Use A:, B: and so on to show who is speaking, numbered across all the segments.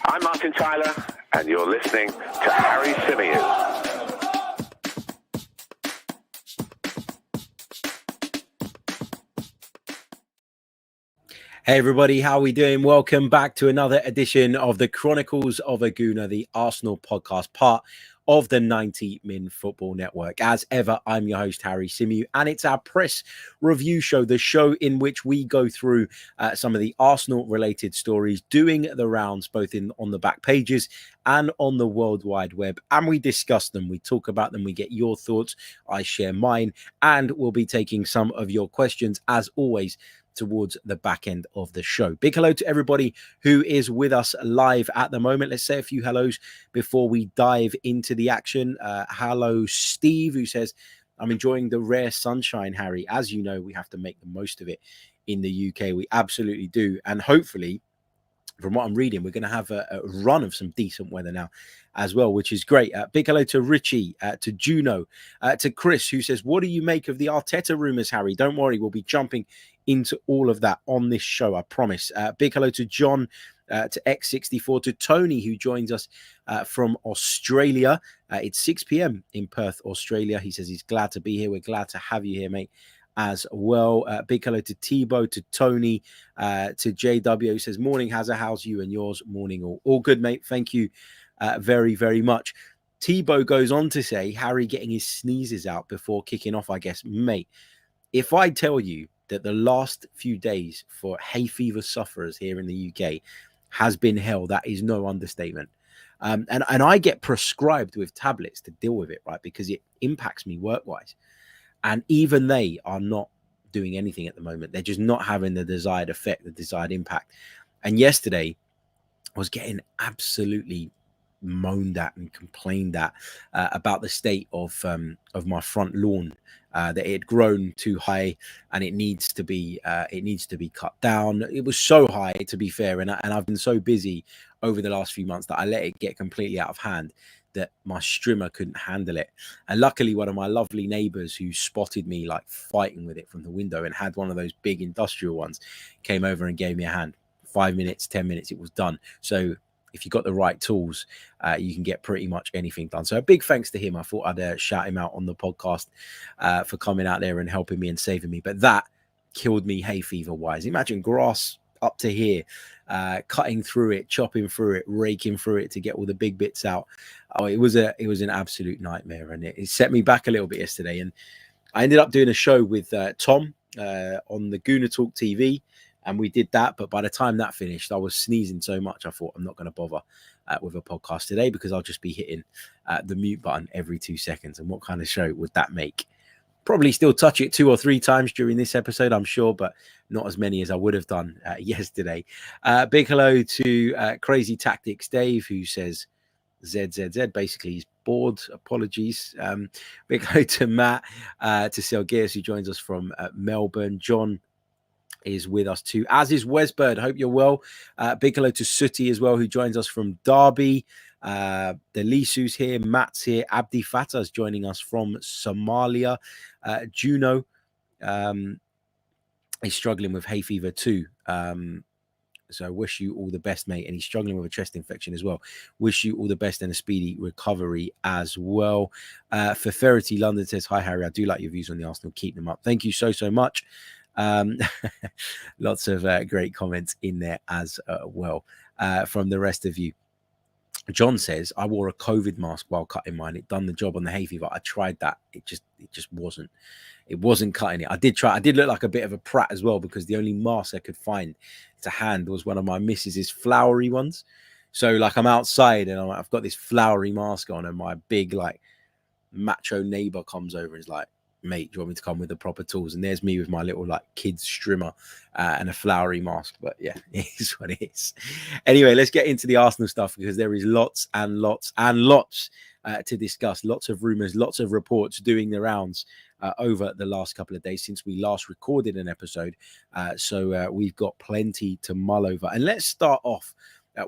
A: I'm Martin Tyler, and you're listening to Harry Symeou.
B: Hey everybody, how are we doing? Welcome back to another edition of the Chronicles of a Gooner, the Arsenal podcast, part of the 90 Min Football Network. As ever, I'm your host, Harry Symeou, and it's our press review show, the show in which we go through some of the Arsenal-related stories doing the rounds, both on the back pages and on the World Wide Web, and we discuss them, we talk about them, we get your thoughts, I share mine, and we'll be taking some of your questions, as always, towards the back end of the show. Big hello to everybody who is with us live at the moment. Let's say a few hellos before we dive into the action. Hello, Steve, who says, I'm enjoying the rare sunshine, Harry. As you know, we have to make the most of it in the UK. We absolutely do. And hopefully, from what I'm reading, we're going to have a run of some decent weather now as well, which is great. Big hello to Richie, to Juno, to Chris, who says, what do you make of the Arteta rumours, Harry? Don't worry, we'll be jumping into all of that on this show, I promise. Big hello to John, to X64, to Tony, who joins us from Australia. It's 6 p.m. in Perth, Australia. He says he's glad to be here. We're glad to have you here, mate, as well. Big hello to Tebow, to Tony, to JW, who says, morning, how's you and yours? Morning, all good, mate. Thank you very, very much. Tebow goes on to say, Harry getting his sneezes out before kicking off, I guess. Mate, if I tell you that the last few days for hay fever sufferers here in the UK has been hell, that is no understatement. And I get prescribed with tablets to deal with it, right? Because it impacts me work-wise. And even they are not doing anything at the moment. They're just not having the desired effect, the desired impact. And yesterday I was getting absolutely moaned at and complained at about the state of my front lawn, that it had grown too high and it needs to be cut down. It was so high, to be fair, and I've been so busy over the last few months that I let it get completely out of hand, that my strimmer couldn't handle it. And luckily, one of my lovely neighbors who spotted me like fighting with it from the window and had one of those big industrial ones came over and gave me a hand. 5 minutes, 10 minutes, it was done. So if you've got the right tools, you can get pretty much anything done. So a big thanks to him. I thought I'd shout him out on the podcast for coming out there and helping me and saving me. But that killed me hay fever wise. Imagine grass up to here, cutting through it, chopping through it, raking through it to get all the big bits out. Oh, it was an absolute nightmare, and it set me back a little bit yesterday. And I ended up doing a show with Tom on the Gooner Talk TV. And we did that. But by the time that finished, I was sneezing so much, I thought I'm not going to bother with a podcast today, because I'll just be hitting the mute button every 2 seconds. And what kind of show would that make? Probably still touch it 2 or 3 times during this episode, I'm sure, but not as many as I would have done yesterday. Big hello to Crazy Tactics Dave, who says ZZZ. Basically, he's bored. Apologies. Big hello to Matt, to Selgears, who joins us from Melbourne. John is with us too, as is Wesbird. Hope you're well. Big hello to Sooty as well, who joins us from Derby. The Lisu's here, Matt's here, Abdi Fatah's joining us from Somalia. Juno is struggling with hay fever too. So I wish you all the best, mate. And he's struggling with a chest infection as well. Wish you all the best and a speedy recovery as well. For Ferrety London says, hi, Harry. I do like your views on the Arsenal. Keep them up. Thank you so much. Lots of great comments in there as well from the rest of you. John says, I wore a COVID mask while cutting mine. It done the job on the hay fever. I tried that. It just wasn't cutting it. I did look like a bit of a prat as well, because the only mask I could find to hand was one of my missus's flowery ones. So like I'm outside and I've got this flowery mask on, and my big like macho neighbor comes over and is like, mate, do you want me to come with the proper tools? And there's me with my little like kids strimmer and a flowery mask. But yeah, it is what it is. Anyway, let's get into the Arsenal stuff, because there is lots and lots and lots to discuss. Lots of rumours, lots of reports doing the rounds over the last couple of days since we last recorded an episode. So we've got plenty to mull over. And let's start off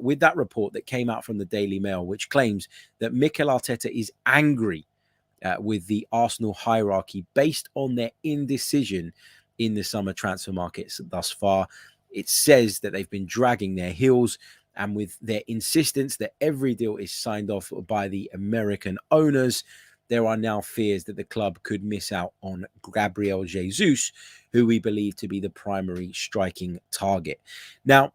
B: with that report that came out from the Daily Mail, which claims that Mikel Arteta is angry with the Arsenal hierarchy based on their indecision in the summer transfer markets thus far. It says that they've been dragging their heels and with their insistence that every deal is signed off by the American owners, there are now fears that the club could miss out on Gabriel Jesus, who we believe to be the primary striking target. Now,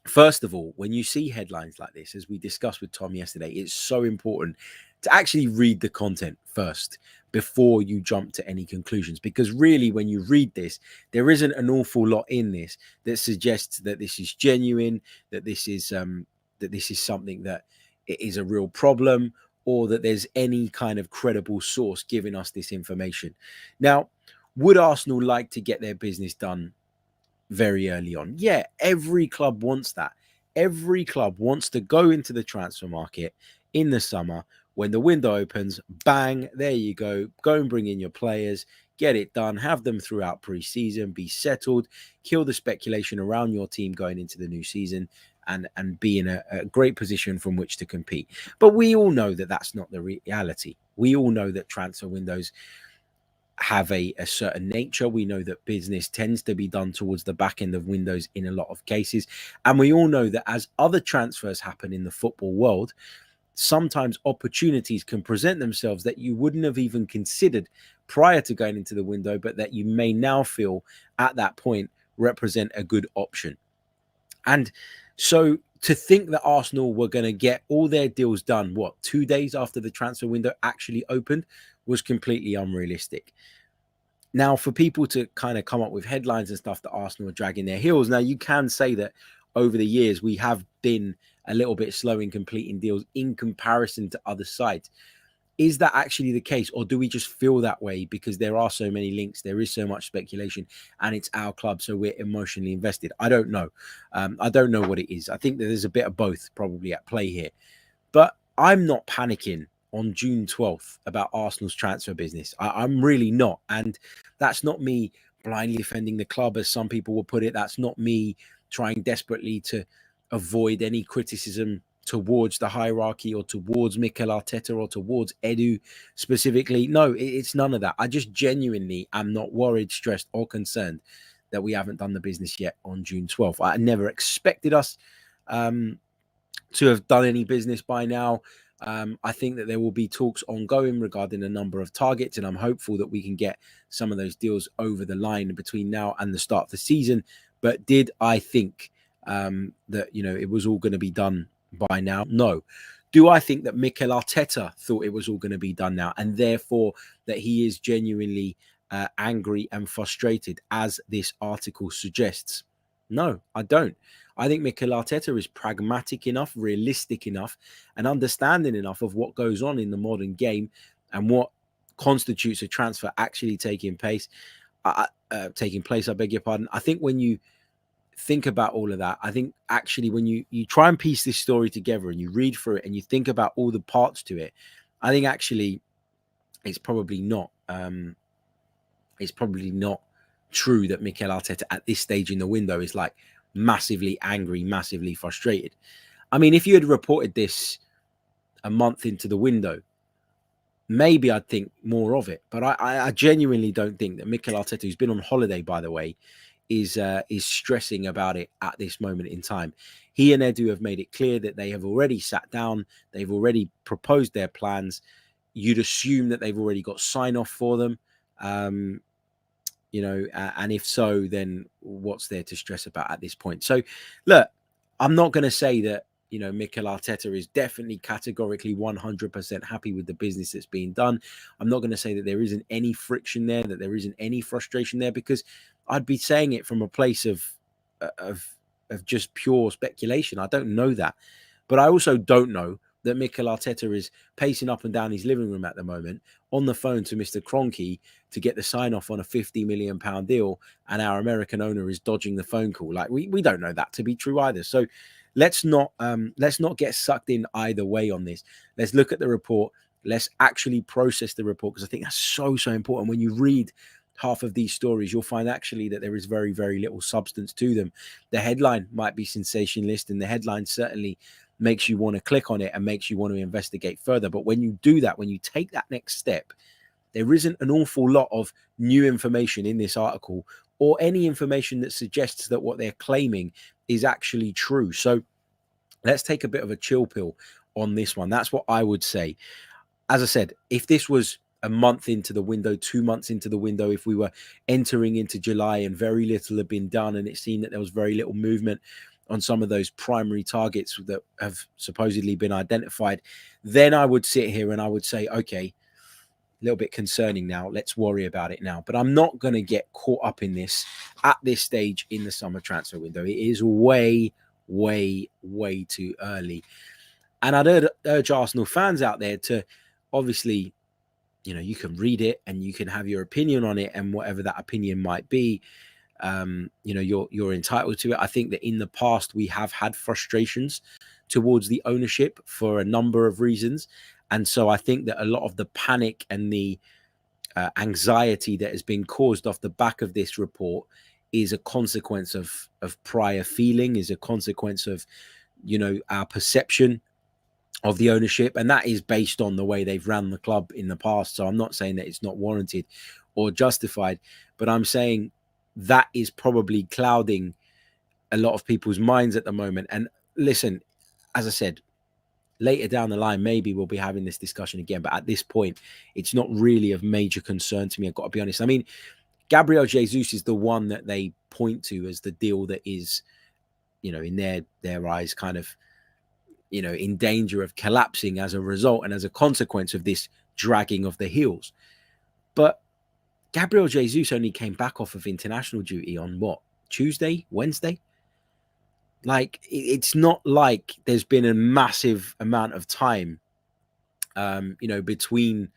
B: first of all, when you see headlines like this, as we discussed with Tom yesterday, it's so important to actually read the content first before you jump to any conclusions. Because really, when you read this, there isn't an awful lot in this that suggests that this is genuine, that this is something that is a real problem, or that there's any kind of credible source giving us this information. Now, would Arsenal like to get their business done very early on? Yeah, every club wants that. Every club wants to go into the transfer market in the summer when the window opens. Bang, there you go. Go and bring in your players, get it done, have them throughout pre-season, be settled, kill the speculation around your team going into the new season, and be in a great position from which to compete. But we all know that that's not the reality. We all know that transfer windows have a certain nature. We know that business tends to be done towards the back end of windows in a lot of cases. And we all know that as other transfers happen in the football world, sometimes opportunities can present themselves that you wouldn't have even considered prior to going into the window, but that you may now feel at that point represent a good option. And so to think that Arsenal were going to get all their deals done, 2 days after the transfer window actually opened, was completely unrealistic. Now, for people to kind of come up with headlines and stuff that Arsenal are dragging their heels, now you can say that over the years we have been a little bit slow in completing deals in comparison to other sides. Is that actually the case, or do we just feel that way because there are so many links, there is so much speculation, and it's our club, so we're emotionally invested? I don't know. I don't know what it is. I think that there's a bit of both probably at play here. But I'm not panicking on June 12th about Arsenal's transfer business. I'm really not. And that's not me blindly defending the club, as some people will put it. That's not me trying desperately to avoid any criticism towards the hierarchy or towards Mikel Arteta or towards Edu specifically. No, it's none of that. I just genuinely am not worried, stressed, or concerned that we haven't done the business yet on June 12th. I never expected us to have done any business by now. I think that there will be talks ongoing regarding a number of targets, and I'm hopeful that we can get some of those deals over the line between now and the start of the season. But did I think that, it was all going to be done by now? No. Do I think that Mikel Arteta thought it was all going to be done now, and therefore that he is genuinely angry and frustrated, as this article suggests? No, I don't. I think Mikel Arteta is pragmatic enough, realistic enough, and understanding enough of what goes on in the modern game and what constitutes a transfer actually taking place. I beg your pardon. I think when you think about all of that, I think actually when you try and piece this story together and you read through it and you think about all the parts to it, I think actually it's probably not true that Mikel Arteta at this stage in the window is like massively angry, massively frustrated. I mean, if you had reported this a month into the window, maybe I'd think more of it. But I genuinely don't think that Mikel Arteta, who's been on holiday, by the way, is stressing about it at this moment in time. He and Edu have made it clear that they have already sat down. They've already proposed their plans. You'd assume that they've already got sign off for them. And if so, then what's there to stress about at this point? So, look, I'm not going to say that, Mikel Arteta is definitely categorically 100% happy with the business that's being done. I'm not going to say that there isn't any friction there, that there isn't any frustration there, because I'd be saying it from a place of just pure speculation. I don't know that. But I also don't know that Mikel Arteta is pacing up and down his living room at the moment on the phone to Mr. Kroenke to get the sign off on a £50 million deal, and our American owner is dodging the phone call. Like, we don't know that to be true either. So let's not get sucked in either way on this. Let's look at the report. Let's actually process the report, because I think that's so important. When you read half of these stories, you'll find actually that there is very, very little substance to them. The headline might be sensationalist, and the headline certainly makes you want to click on it and makes you want to investigate further. But when you do that, when you take that next step, there isn't an awful lot of new information in this article, or any information that suggests that what they're claiming is actually true. So let's take a bit of a chill pill on this one. That's what I would say. As I said, if this was a month into the window, 2 months into the window, if we were entering into July and very little had been done and it seemed that there was very little movement on some of those primary targets that have supposedly been identified, then I would sit here and I would say, okay, a little bit concerning now. Let's worry about it now. But I'm not going to get caught up in this at this stage in the summer transfer window. It is way, way, way too early. And I'd urge Arsenal fans out there to obviously, you know, you can read it and you can have your opinion on it, and whatever that opinion might be, you know, you're entitled to it. I think that in the past we have had frustrations towards the ownership for a number of reasons, and so I think that a lot of the panic and the anxiety that has been caused off the back of this report is a consequence of prior feeling, is a consequence of, you know, our perception of the ownership, and that is based on the way they've ran the club in the past. So I'm not saying that it's not warranted or justified, but I'm saying that is probably clouding a lot of people's minds at the moment. And listen, as I said, later down the line, maybe we'll be having this discussion again, but at this point, it's not really of major concern to me. I've got to be honest. I mean, Gabriel Jesus is the one that they point to as the deal that is, you know, in their eyes, kind of, you know, in danger of collapsing as a result and as a consequence of this dragging of the heels. But Gabriel Jesus only came back off of international duty on what, Tuesday, Wednesday? Like, it's not like there's been a massive amount of time, you know, between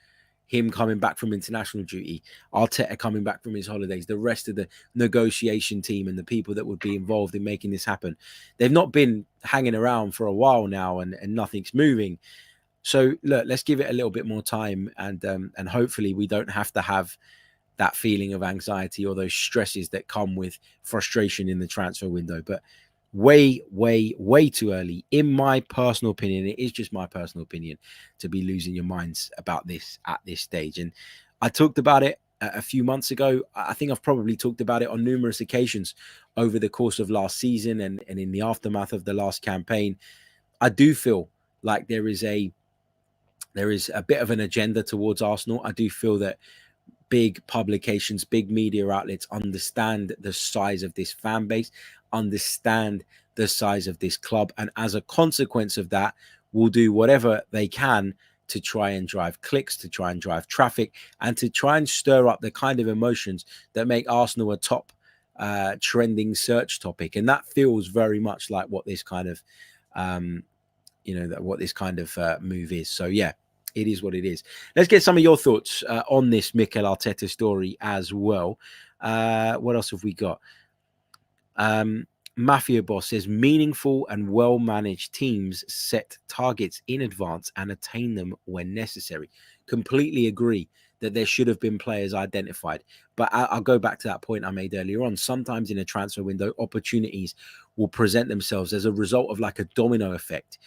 B: him coming back from international duty, Arteta coming back from his holidays, the rest of the negotiation team and the people that would be involved in making this happen. They've not been hanging around for a while now, and nothing's moving. So look, let's give it a little bit more time, and hopefully we don't have to have that feeling of anxiety or those stresses that come with frustration in the transfer window. But way, way, way too early, in my personal opinion. It is just my personal opinion, to be losing your minds about this at this stage. And I talked about it a few months ago. I think I've probably talked about it on numerous occasions over the course of last season and in the aftermath of the last campaign. I do feel like there is a bit of an agenda towards Arsenal. I do feel that big publications, big media outlets understand the size of this fan base, understand the size of this club, and as a consequence of that, will do whatever they can to try and drive clicks, to try and drive traffic, and to try and stir up the kind of emotions that make Arsenal a top trending search topic. And that feels very much like what this kind of, you know, what this kind of move is. So yeah, it is what it is. Let's get some of your thoughts on this Mikel Arteta story as well. What else have we got? Mafia Boss says, meaningful and well-managed teams set targets in advance and attain them when necessary. Completely agree that there should have been players identified. But I'll go back to that point I made earlier on. Sometimes in a transfer window, opportunities will present themselves as a result of like a domino effect,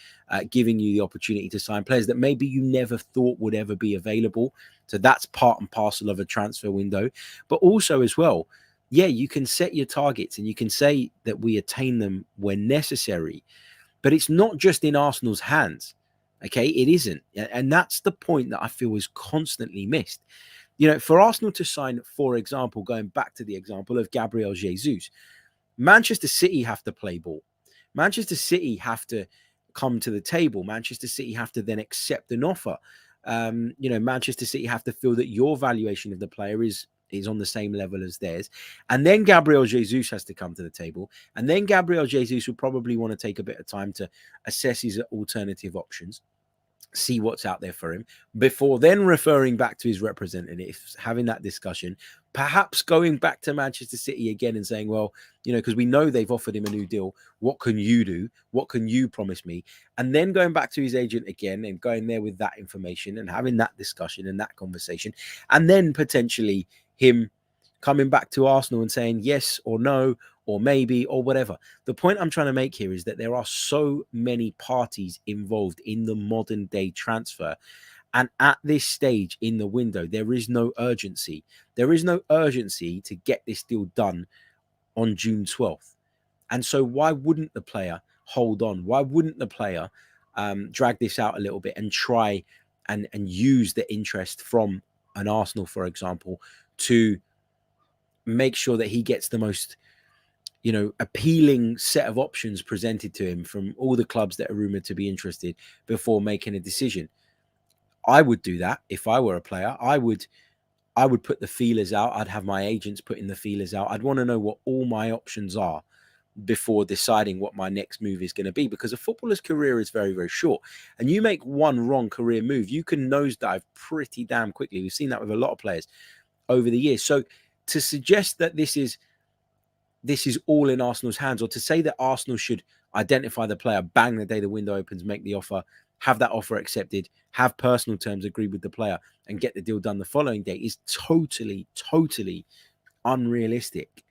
B: giving you the opportunity to sign players that maybe you never thought would ever be available. So that's part and parcel of a transfer window. But also as well, yeah, you can set your targets and you can say that we attain them when necessary, but it's not just in Arsenal's hands. Okay, it isn't. And that's the point that I feel is constantly missed. You know, for Arsenal to sign, for example, going back to the example of Gabriel Jesus, Manchester City have to play ball. Manchester City have to come to the table. Manchester City have to then accept an offer. You know, Manchester City have to feel that your valuation of the player is on the same level as theirs. And then Gabriel Jesus has to come to the table. And then Gabriel Jesus will probably want to take a bit of time to assess his alternative options, see what's out there for him, before then referring back to his representatives, having that discussion, perhaps going back to Manchester City again and saying, well, you know, because we know they've offered him a new deal. What can you do? What can you promise me? And then going back to his agent again and going there with that information and having that discussion and that conversation. And then potentially him coming back to Arsenal and saying yes or no, or maybe, or whatever. The point I'm trying to make here is that there are so many parties involved in the modern day transfer. And at this stage in the window, there is no urgency. There is no urgency to get this deal done on June 12th. And so why wouldn't the player hold on? Why wouldn't the player drag this out a little bit and try and use the interest from an Arsenal, for example, to make sure that he gets the most, appealing set of options presented to him from all the clubs that are rumored to be interested before making a decision? I would do that if I were a player. I would put the feelers out. I'd have my agents putting the feelers out. I'd want to know what all my options are before deciding what my next move is going to be, because a footballer's career is very, very short, and you make one wrong career move, you can nosedive pretty damn quickly. We've seen that with a lot of players over the years. So to suggest that this is all in Arsenal's hands, or to say that Arsenal should identify the player, bang the day the window opens, make the offer, have that offer accepted, have personal terms agreed with the player, and get the deal done the following day is totally, totally unrealistic.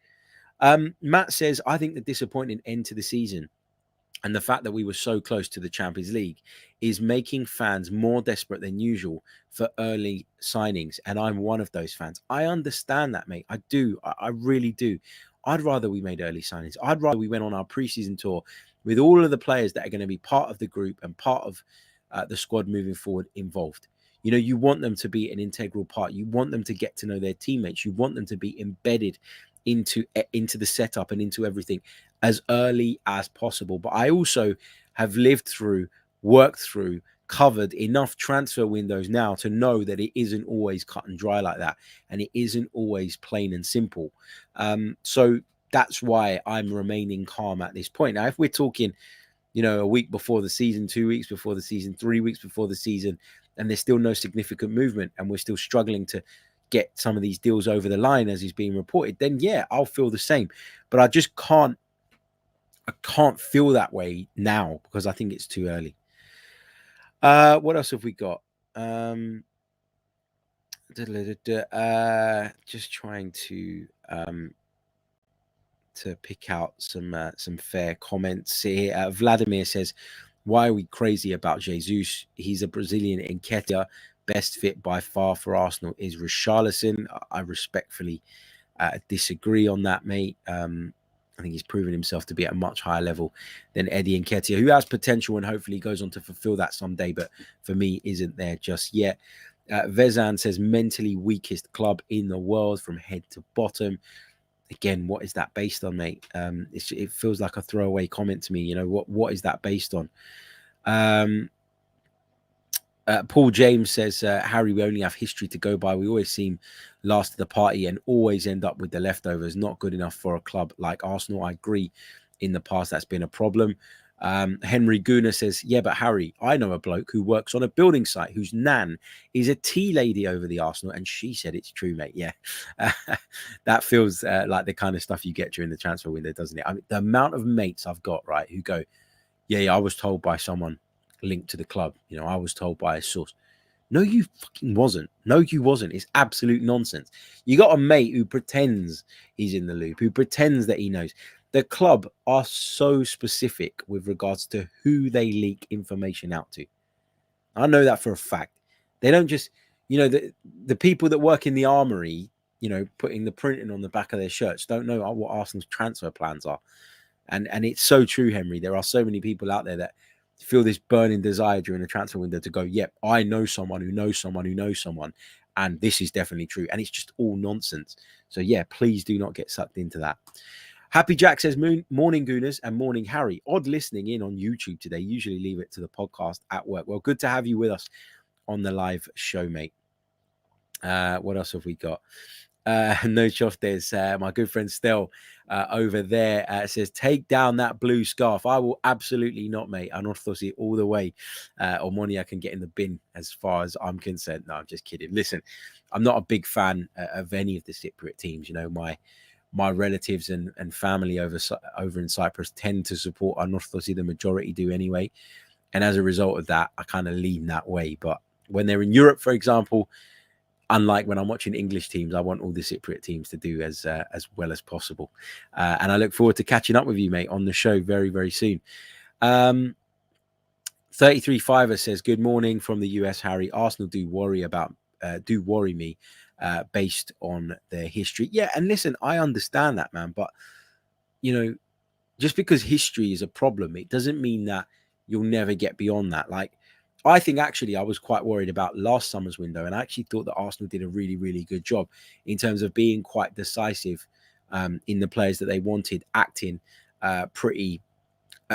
B: Matt says, I think the disappointing end to the season and the fact that we were so close to the Champions League is making fans more desperate than usual for early signings. And I'm one of those fans. I understand that, mate. I do. I really do. I'd rather we made early signings. I'd rather we went on our preseason tour with all of the players that are going to be part of the group and part of the squad moving forward involved. You want them to be an integral part. You want them to get to know their teammates. You want them to be embedded into the setup and into everything as early as possible. But I also have lived through, worked through, covered enough transfer windows now to know that it isn't always cut and dry like that, and it isn't always plain and simple. So that's why I'm remaining calm at this point. Now, if we're talking, a week before the season, 2 weeks before the season, 3 weeks before the season, and there's still no significant movement, and we're still struggling to get some of these deals over the line as is being reported, then yeah, I'll feel the same. But I just can't feel that way now because I think it's too early. What else have we got? Just trying to pick out some fair comments here. Vladimir says, why are we crazy about Jesus? He's a Brazilian in Nketiah. Best fit by far for Arsenal is Richarlison. I respectfully disagree on that, mate. I think he's proven himself to be at a much higher level than Eddie Nketiah, who has potential and hopefully goes on to fulfill that someday, but for me isn't there just yet. Vezan says, mentally weakest club in the world from head to bottom. Again, what is that based on, mate? It feels like a throwaway comment to me. What is that based on? Paul James says, Harry, we only have history to go by. We always seem last to the party and always end up with the leftovers. Not good enough for a club like Arsenal. I agree. In the past, that's been a problem. Henry Gooner says, yeah, but Harry, I know a bloke who works on a building site whose nan is a tea lady over the Arsenal, and she said it's true, mate. Yeah, that feels like the kind of stuff you get during the transfer window, doesn't it? I mean, the amount of mates I've got, right, who go, yeah, I was told by someone linked to the club. I was told by a source. No, you fucking wasn't. No, you wasn't. It's absolute nonsense. You got a mate who pretends he's in the loop, who pretends that he knows. The club are so specific with regards to who they leak information out to. I know that for a fact. They don't just, the people that work in the armory, putting the printing on the back of their shirts don't know what Arsenal's transfer plans are. And it's so true, Henry. There are so many people out there that feel this burning desire during the transfer window to go, yep, I know someone who knows someone who knows someone, and this is definitely true. And it's just all nonsense. So yeah, please do not get sucked into that. Happy Jack says, morning Gooners and morning Harry. Odd listening in on YouTube today. Usually leave it to the podcast at work. Well, good to have you with us on the live show, mate. What else have we got? No chof, there's my good friend Stel over there says, take down that blue scarf. I will absolutely not, mate. Anorthosi all the way. Or money I can get in the bin as far as I'm concerned. No, I'm just kidding. Listen, I'm not a big fan of any of the Cypriot teams. My relatives and family over in Cyprus tend to support Anorthosi. The majority do anyway. And as a result of that, I kind of lean that way. But when they're in Europe, for example, unlike when I'm watching English teams, I want all the Cypriot teams to do as well as possible. And I look forward to catching up with you, mate, on the show very, very soon. 33-5er says, good morning from the US, Harry. Arsenal do worry me based on their history. Yeah, and listen, I understand that, man. But, just because history is a problem, it doesn't mean that you'll never get beyond that. Like, I think actually I was quite worried about last summer's window, and I actually thought that Arsenal did a really, really good job in terms of being quite decisive in the players that they wanted, acting pretty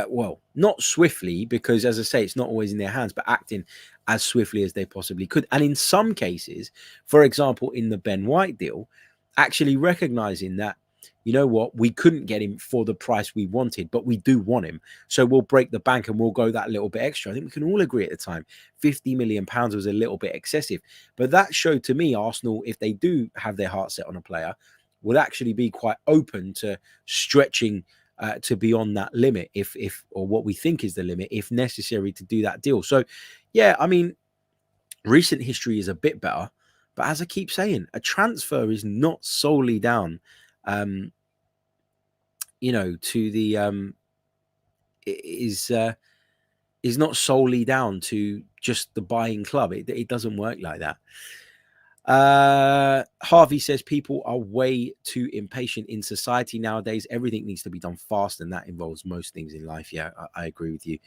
B: well, not swiftly, because as I say, it's not always in their hands, but acting as swiftly as they possibly could. And in some cases, for example, in the Ben White deal, actually recognizing that, you know what, we couldn't get him for the price we wanted, but we do want him. So we'll break the bank and we'll go that little bit extra. I think we can all agree at the time, £50 million was a little bit excessive. But that showed to me Arsenal, if they do have their heart set on a player, would actually be quite open to stretching to beyond that limit, if or what we think is the limit, if necessary, to do that deal. So, yeah, I mean, recent history is a bit better, but as I keep saying, a transfer is not solely down, to the is not solely down to just the buying club. It doesn't work like that. Harvey says people are way too impatient in society nowadays. Everything needs to be done fast, and that involves most things in life. Yeah, I agree with you.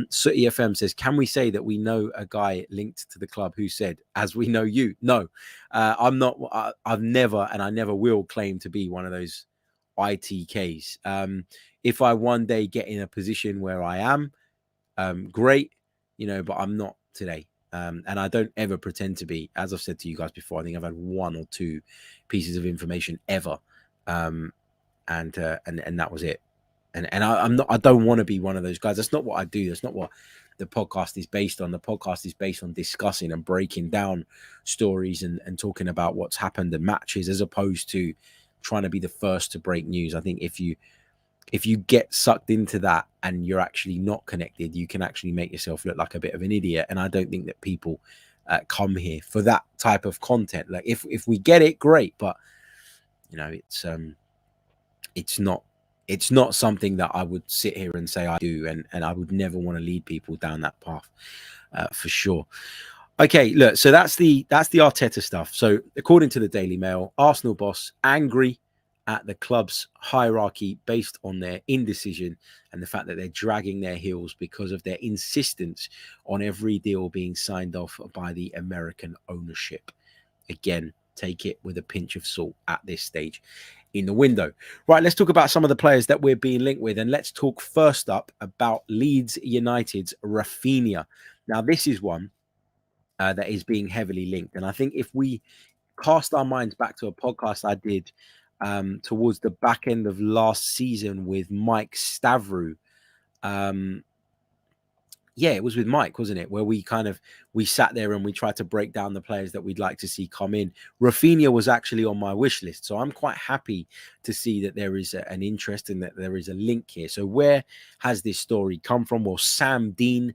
B: So EFM says, can we say that we know a guy linked to the club who said, as we know you? No, I'm not. I've never, and I never will claim to be one of those ITKs. If I one day get in a position where I am, great, but I'm not today. And I don't ever pretend to be. As I've said to you guys before, I think I've had one or two pieces of information ever, and that was it. And I'm not. I don't want to be one of those guys. That's not what I do. That's not what the podcast is based on. The podcast is based on discussing and breaking down stories and talking about what's happened in matches, as opposed to trying to be the first to break news. I think if you get sucked into that and you're actually not connected, you can actually make yourself look like a bit of an idiot. And I don't think that people come here for that type of content. Like, if we get it, great, but it's not something that I would sit here and say I do, and I would never want to lead people down that path, for sure. Okay, look, so that's the Arteta stuff. So according to the Daily Mail, Arsenal boss angry at the club's hierarchy based on their indecision and the fact that they're dragging their heels because of their insistence on every deal being signed off by the American ownership. Again, take it with a pinch of salt at this stage in the window. Right, let's talk about some of the players that we're being linked with, and let's talk first up about Leeds United's Raphinha. Now, this is one that is being heavily linked, and I think if we cast our minds back to a podcast I did towards the back end of last season with Mike Stavru. It was with Mike, wasn't it? Where we sat there and we tried to break down the players that we'd like to see come in. Raphinha was actually on my wish list. So I'm quite happy to see that there is an interest and that there is a link here. So where has this story come from? Well, Sam Dean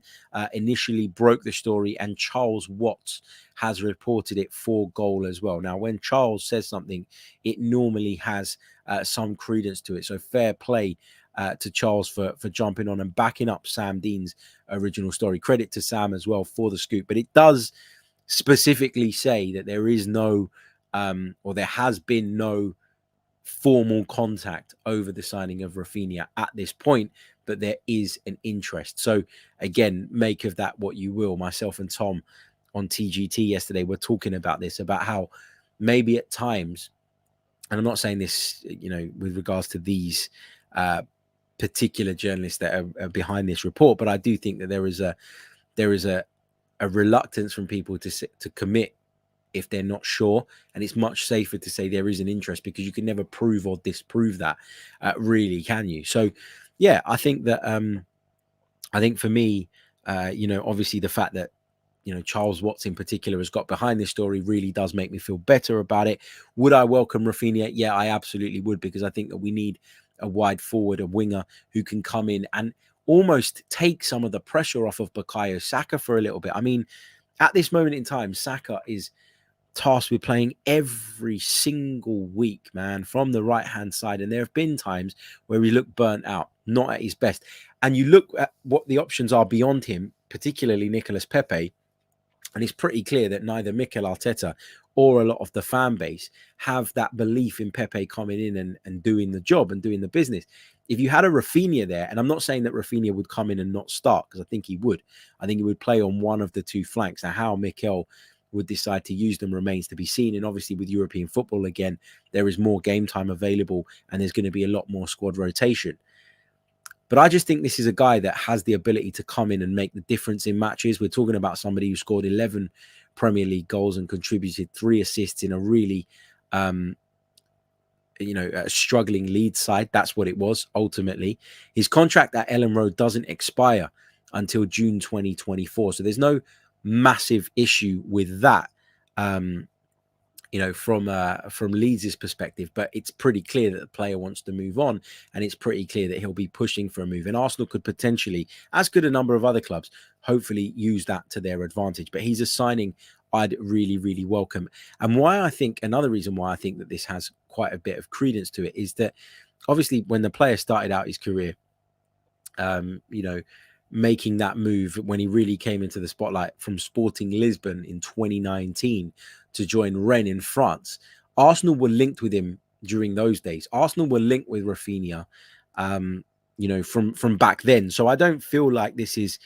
B: initially broke the story, and Charles Watts has reported it for goal as well. Now, when Charles says something, it normally has some credence to it. So fair play to Charles for jumping on and backing up Sam Dean's original story. Credit to Sam as well for the scoop. But it does specifically say that there is no, or there has been no formal contact over the signing of Raphinha at this point, but there is an interest. So again, make of that what you will. Myself and Tom on TGT yesterday were talking about this, about how maybe at times, and I'm not saying this, with regards to these particular journalists that are behind this report, but I do think that there is a reluctance from people to commit if they're not sure, and it's much safer to say there is an interest, because you can never prove or disprove that, really, can you? So yeah, I think that I think for me, obviously the fact that Charles Watts in particular has got behind this story really does make me feel better about it. Would I welcome Raphinha? Yeah, I absolutely would, because I think that we need a wide forward, a winger who can come in and almost take some of the pressure off of Bukayo Saka for a little bit. I mean, at this moment in time, Saka is tasked with playing every single week, man, from the right-hand side. And there have been times where he looked burnt out, not at his best. And you look at what the options are beyond him, particularly Nicolas Pepe, and it's pretty clear that neither Mikel Arteta or a lot of the fan base have that belief in Pepe coming in and doing the job and doing the business. if you had a Raphinha there, and I'm not saying that Raphinha would come in and not start, because I think he would. I think he would play on one of the two flanks. Now, how Mikel would decide to use them remains to be seen. And obviously with European football, again, there is more game time available and there's going to be a lot more squad rotation. But I just think this is a guy that has the ability to come in and make the difference in matches. We're talking about somebody who scored 11 Premier League goals and contributed 3 assists in a really, a struggling Leeds side. That's what it was ultimately. His contract at Ellen Road doesn't expire until June 2024. So there's no massive issue with that, from Leeds' perspective. But it's pretty clear that the player wants to move on, and it's pretty clear that he'll be pushing for a move. And Arsenal could potentially, as could a number of other clubs, hopefully use that to their advantage. But he's a signing I'd really, really welcome. And another reason why I think that this has quite a bit of credence to it is that obviously when the player started out his career, making that move when he really came into the spotlight from Sporting Lisbon in 2019 to join Rennes in France, Arsenal were linked with him during those days. Arsenal were linked with Raphinha, from back then. So I don't feel like this is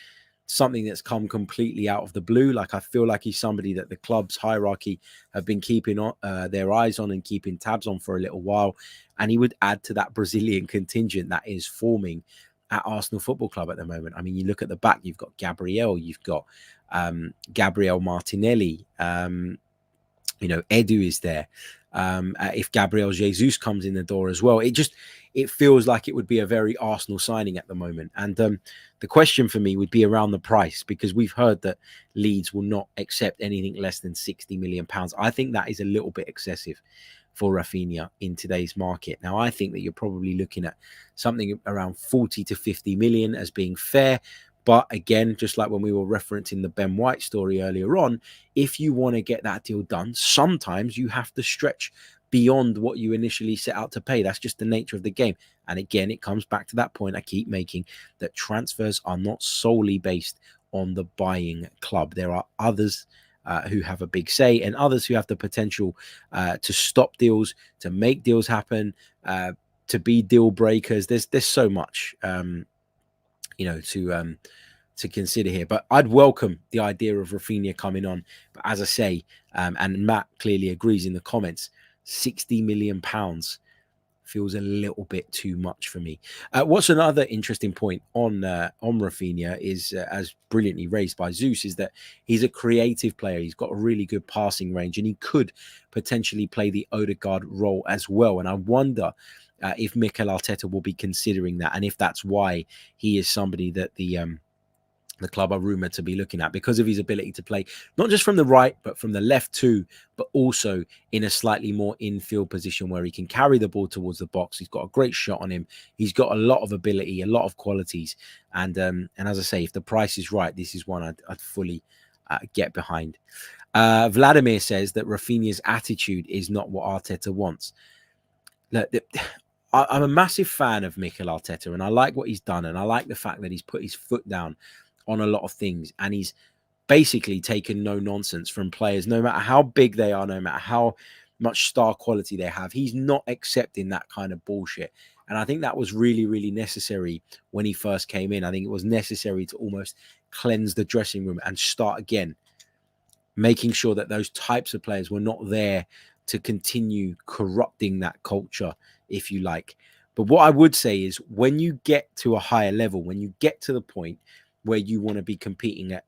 B: something that's come completely out of the blue. Like, I feel like he's somebody that the club's hierarchy have been keeping on their eyes on and keeping tabs on for a little while. And he would add to that Brazilian contingent that is forming at Arsenal Football Club at the moment. I mean, you look at the back, you've got Gabriel, you've got Gabriel Martinelli, Edu is there. If Gabriel Jesus comes in the door as well, it feels like it would be a very Arsenal signing at the moment. And the question for me would be around the price, because we've heard that Leeds will not accept anything less than £60 million. I think that is a little bit excessive for Raphinha in today's market. Now, I think that you're probably looking at something around 40 to 50 million as being fair. But again, just like when we were referencing the Ben White story earlier on, if you want to get that deal done, sometimes you have to stretch beyond what you initially set out to pay. That's just the nature of the game. And again, it comes back to that point I keep making, that transfers are not solely based on the buying club. There are others who have a big say, and others who have the potential to stop deals, to make deals happen, to be deal breakers. There's so much, to consider here. But I'd welcome the idea of Raphinha coming on. But as I say, and Matt clearly agrees in the comments, £60 million feels a little bit too much for me. What's another interesting point on Raphinha is, as brilliantly raised by Zeus, is that he's a creative player. He's got a really good passing range, and he could potentially play the Odegaard role as well. And I wonder if Mikel Arteta will be considering that, and if that's why he is somebody that the club are rumoured to be looking at, because of his ability to play not just from the right but from the left too, but also in a slightly more infield position where he can carry the ball towards the box. He's got a great shot on him. He's got a lot of ability, a lot of qualities, and as I say, if the price is right, this is one I'd fully get behind. Vladimir says that Raphinha's attitude is not what Arteta wants. Look, I'm a massive fan of Mikel Arteta, and I like what he's done, and I like the fact that he's put his foot down on a lot of things, and he's basically taken no nonsense from players, no matter how big they are, no matter how much star quality they have. He's not accepting that kind of bullshit, and I think that was really, really necessary when he first came in. I think it was necessary to almost cleanse the dressing room and start again, making sure that those types of players were not there to continue corrupting that culture, if you like. But what I would say is, when you get to a higher level, when you get to the point where you want to be competing at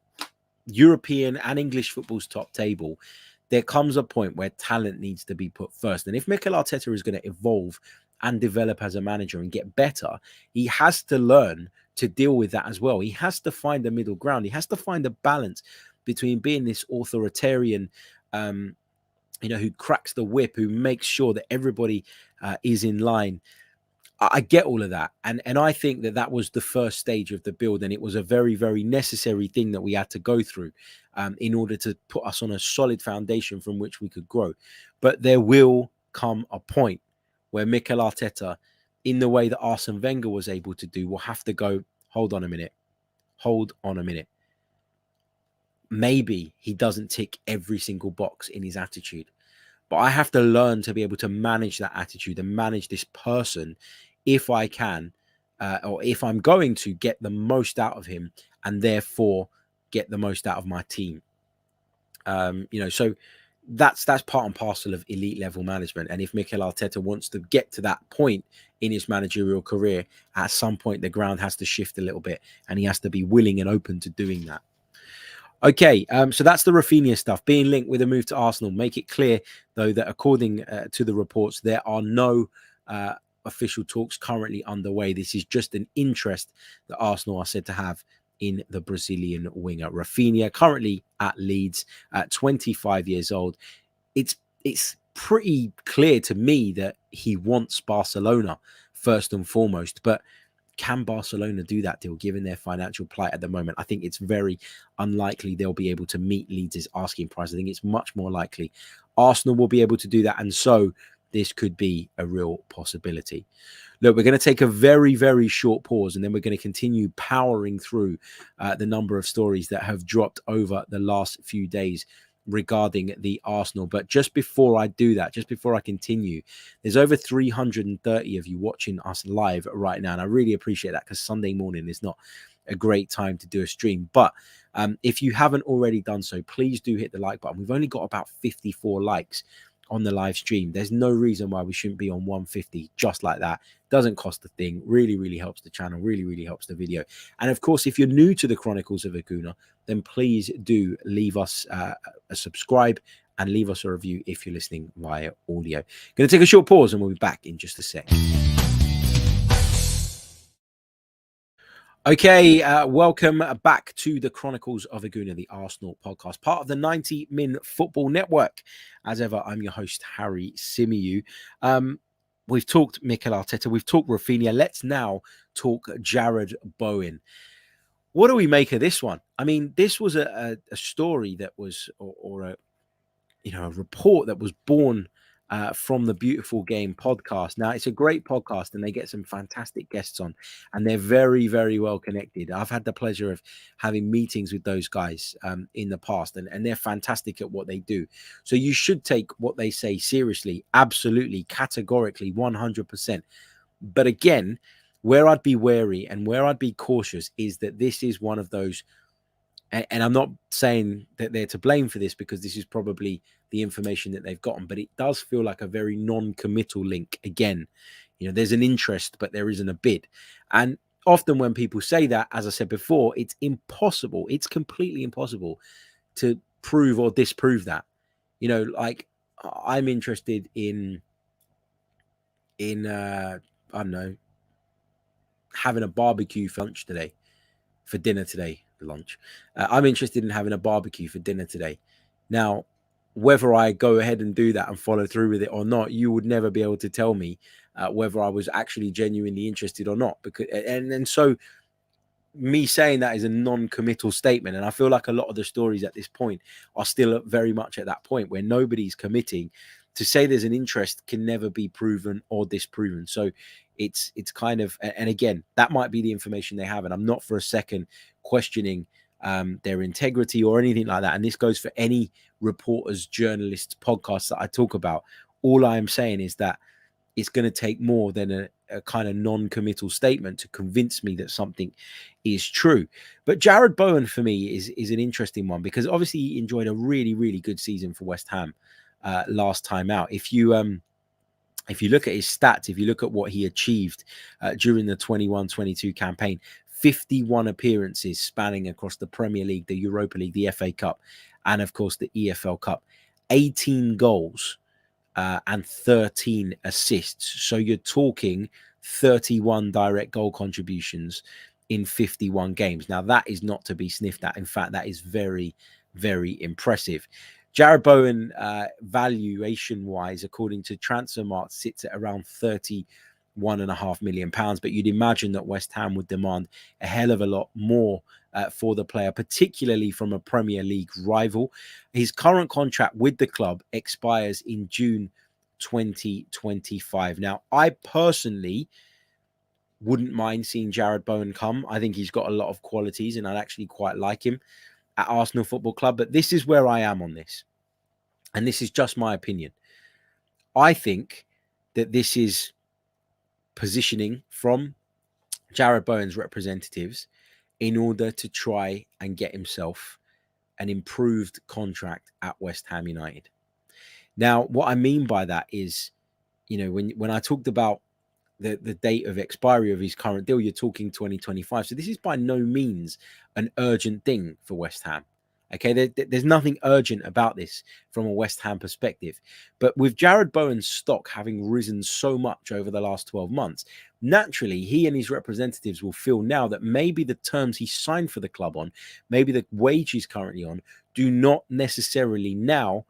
B: European and English football's top table, there comes a point where talent needs to be put first. And if Mikel Arteta is going to evolve and develop as a manager and get better, he has to learn to deal with that as well. He has to find a middle ground. He has to find a balance between being this authoritarian, who cracks the whip, who makes sure that everybody is in line. I get all of that. And I think that was the first stage of the build. And it was a very, very necessary thing that we had to go through in order to put us on a solid foundation from which we could grow. But there will come a point where Mikel Arteta, in the way that Arsene Wenger was able to do, will have to go, hold on a minute. Maybe he doesn't tick every single box in his attitude, but I have to learn to be able to manage that attitude and manage this person, if I can, or if I'm going to get the most out of him and therefore get the most out of my team. So that's part and parcel of elite level management. And if Mikel Arteta wants to get to that point in his managerial career, at some point the ground has to shift a little bit, and he has to be willing and open to doing that. Okay, so that's the Raphinha stuff being linked with a move to Arsenal. Make it clear, though, that according to the reports, there are no official talks currently underway. This is just an interest that Arsenal are said to have in the Brazilian winger. Raphinha, currently at Leeds, at 25 years old. It's pretty clear to me that he wants Barcelona first and foremost, but can Barcelona do that deal given their financial plight at the moment? I think it's very unlikely they'll be able to meet Leeds' asking price. I think it's much more likely Arsenal will be able to do that. And so this could be a real possibility. Look, we're going to take a very, very short pause, and then we're going to continue powering through the number of stories that have dropped over the last few days regarding the Arsenal. But just before I do that, just before I continue, there's over 330 of you watching us live right now, and I really appreciate that, because Sunday morning is not a great time to do a stream. But if you haven't already done so, please do hit the like button. We've only got about 54 likes on the live stream. There's no reason why we shouldn't be on 150 just like that. Doesn't cost a thing. Really, really helps the channel. Really, really helps the video. And of course, if you're new to the Chronicles of a Gooner, then please do leave us a subscribe and leave us a review if you're listening via audio. Going to take a short pause and we'll be back in just a sec. Okay, welcome back to the Chronicles of a Gooner, the Arsenal podcast, part of the 90 Min Football Network. As ever, I'm your host, Harry Symeou. We've talked Mikel Arteta, we've talked Raphinha. Let's now talk Jarrod Bowen. What do we make of this one? I mean, this was a story that was, or a report that was born from the Beautiful Game podcast. Now, it's a great podcast, and they get some fantastic guests on, and they're very, very well connected. I've had the pleasure of having meetings with those guys in the past, and they're fantastic at what they do. So you should take what they say seriously, absolutely, categorically, 100%. But again, where I'd be wary and where I'd be cautious is that this is one of those, and I'm not saying that they're to blame for this, because this is probably the information that they've gotten, but it does feel like a very non-committal link. Again, there's an interest, but there isn't a bid. And often when people say that, as I said before, it's impossible. It's completely impossible to prove or disprove that. Like, I'm interested in I don't know, having a barbecue for lunch today, for dinner today. Lunch. I'm interested in having a barbecue for dinner today. Now, whether I go ahead and do that and follow through with it or not, you would never be able to tell me whether I was actually genuinely interested or not. Because and so me saying that is a non-committal statement, and I feel like a lot of the stories at this point are still very much at that point where nobody's committing. To say there's an interest can never be proven or disproven. So it's kind of, and again, that might be the information they have, and I'm not for a second questioning their integrity or anything like that. And this goes for any reporters, journalists, podcasts that I talk about. All I am saying is that it's going to take more than a kind of non-committal statement to convince me that something is true. But Jarrod Bowen, for me, is an interesting one, because obviously he enjoyed a really, really good season for West Ham last time out. If you look at his stats, if you look at what he achieved during the 21-22 campaign, 51 appearances spanning across the Premier League, the Europa League, the FA Cup, and of course the EFL Cup, 18 goals and 13 assists. So you're talking 31 direct goal contributions in 51 games. Now, that is not to be sniffed at. In fact, that is very, very impressive. Jarrod Bowen, valuation-wise, according to Transfermarkt, sits at around £31.5 million. But you'd imagine that West Ham would demand a hell of a lot more for the player, particularly from a Premier League rival. His current contract with the club expires in June 2025. Now, I personally wouldn't mind seeing Jarrod Bowen come. I think he's got a lot of qualities, and I'd actually quite like him at Arsenal Football Club. But this is where I am on this, and this is just my opinion. I think that this is positioning from Jarrod Bowen's representatives in order to try and get himself an improved contract at West Ham United. Now, what I mean by that is, when I talked about the date of expiry of his current deal, you're talking 2025. So this is by no means an urgent thing for West Ham. Okay, there's nothing urgent about this from a West Ham perspective. But with Jarrod Bowen's stock having risen so much over the last 12 months, naturally, he and his representatives will feel now that maybe the terms he signed for the club on, maybe the wage he's currently on, do not necessarily now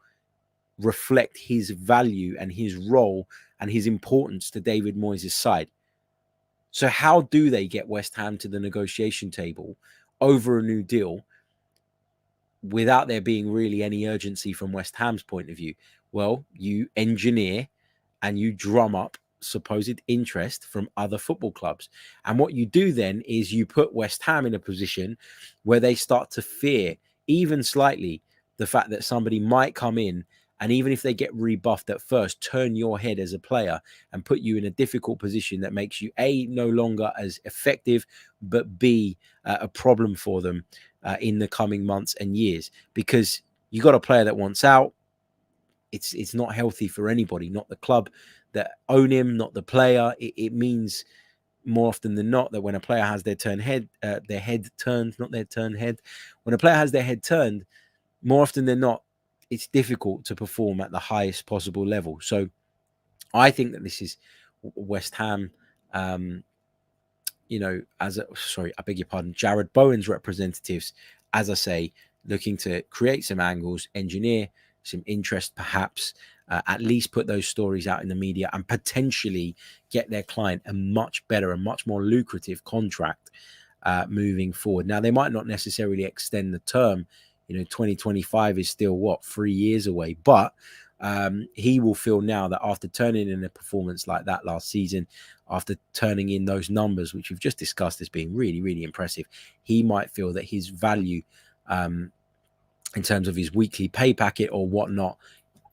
B: reflect his value and his role and his importance to David Moyes' side. So how do they get West Ham to the negotiation table over a new deal without there being really any urgency from West Ham's point of view? Well, you engineer and you drum up supposed interest from other football clubs. And what you do then is you put West Ham in a position where they start to fear, even slightly, the fact that somebody might come in and, even if they get rebuffed at first, turn your head as a player and put you in a difficult position that makes you, A, no longer as effective, but B, a problem for them in the coming months and years. Because you got a player that wants out. It's not healthy for anybody, not the club that own him, not the player. It means more often than not that when a player has their head turned, not their turn head, when a player has their head turned, more often than not, it's difficult to perform at the highest possible level. So I think that this is West Ham, I beg your pardon, Jarrod Bowen's representatives, as I say, looking to create some angles, engineer some interest, perhaps, at least put those stories out in the media and potentially get their client a much better and much more lucrative contract moving forward. Now, they might not necessarily extend the term. 2025 is still 3 years away, but he will feel now that after turning in a performance like that last season, after turning in those numbers, which we've just discussed as being really, really impressive, he might feel that his value in terms of his weekly pay packet or whatnot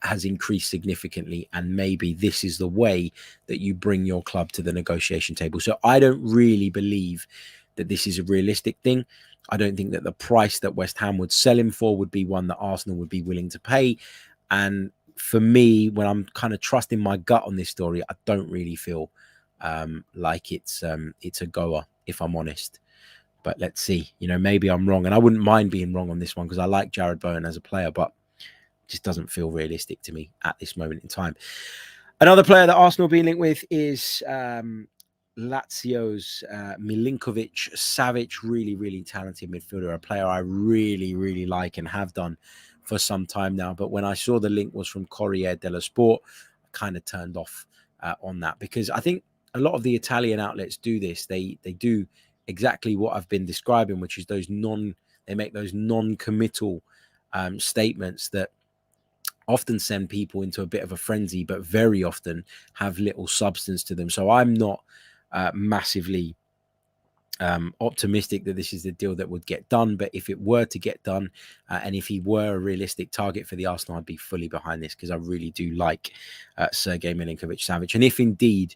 B: has increased significantly, and maybe this is the way that you bring your club to the negotiation table. So I don't really believe that this is a realistic thing. I don't think that the price that West Ham would sell him for would be one that Arsenal would be willing to pay. And for me, when I'm kind of trusting my gut on this story, I don't really feel like it's a goer, if I'm honest. But let's see. Maybe I'm wrong, and I wouldn't mind being wrong on this one because I like Jarrod Bowen as a player, but it just doesn't feel realistic to me at this moment in time. Another player that Arsenal being linked with is Lazio's Milinkovic-Savic, really, really talented midfielder, a player I really, really like and have done for some time now. But when I saw the link was from Corriere dello Sport, I kind of turned off on that, because I think a lot of the Italian outlets do this. They do exactly what I've been describing, which is they make those non-committal statements that often send people into a bit of a frenzy, but very often have little substance to them. So I'm not massively optimistic that this is the deal that would get done. But if it were to get done, and if he were a realistic target for the Arsenal, I'd be fully behind this, because I really do like Sergej Milinkovic-Savic. And if indeed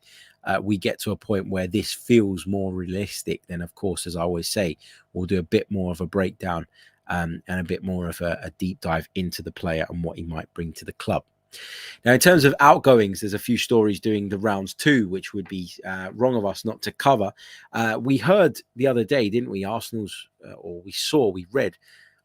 B: we get to a point where this feels more realistic, then of course, as I always say, we'll do a bit more of a breakdown and a bit more of a deep dive into the player and what he might bring to the club. Now, in terms of outgoings, there's a few stories doing the rounds too, which would be wrong of us not to cover. We heard the other day, didn't we, we read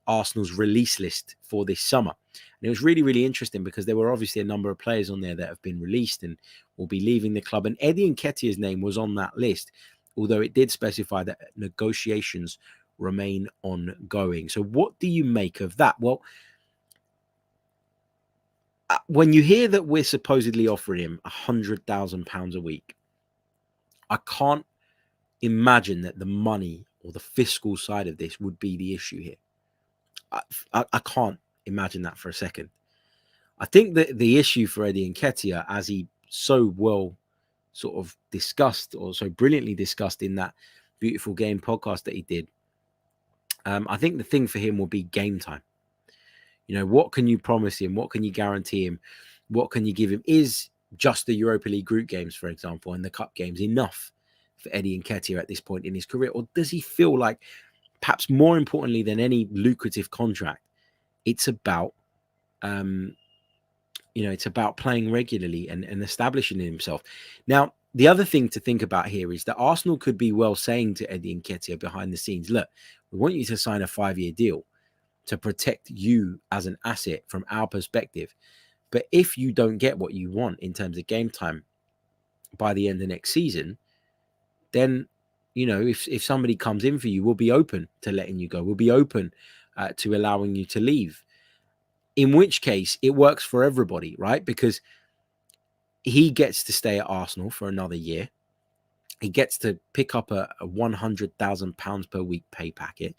B: Arsenal's release list for this summer. And it was really, really interesting, because there were obviously a number of players on there that have been released and will be leaving the club. And Eddie Nketiah's name was on that list, although it did specify that negotiations remain ongoing. So what do you make of that? Well, when you hear that we're supposedly offering him £100,000 a week, I can't imagine that the money or the fiscal side of this would be the issue here. I can't imagine that for a second. I think that the issue for Eddie Nketiah, as he so well sort of discussed, or so brilliantly discussed in that Beautiful Game podcast that he did, I think the thing for him will be game time. What can you promise him? What can you guarantee him? What can you give him? Is just the Europa League group games, for example, and the cup games enough for Eddie Nketiah at this point in his career? Or does he feel like, perhaps more importantly than any lucrative contract, it's about it's about playing regularly and establishing himself. Now, the other thing to think about here is that Arsenal could be well saying to Eddie Nketiah behind the scenes, look, we want you to sign a 5-year deal to protect you as an asset from our perspective. But if you don't get what you want in terms of game time by the end of next season, then, if somebody comes in for you, we'll be open to letting you go. We'll be open to allowing you to leave. In which case, it works for everybody, right? Because he gets to stay at Arsenal for another year. He gets to pick up a £100,000 per week pay packet.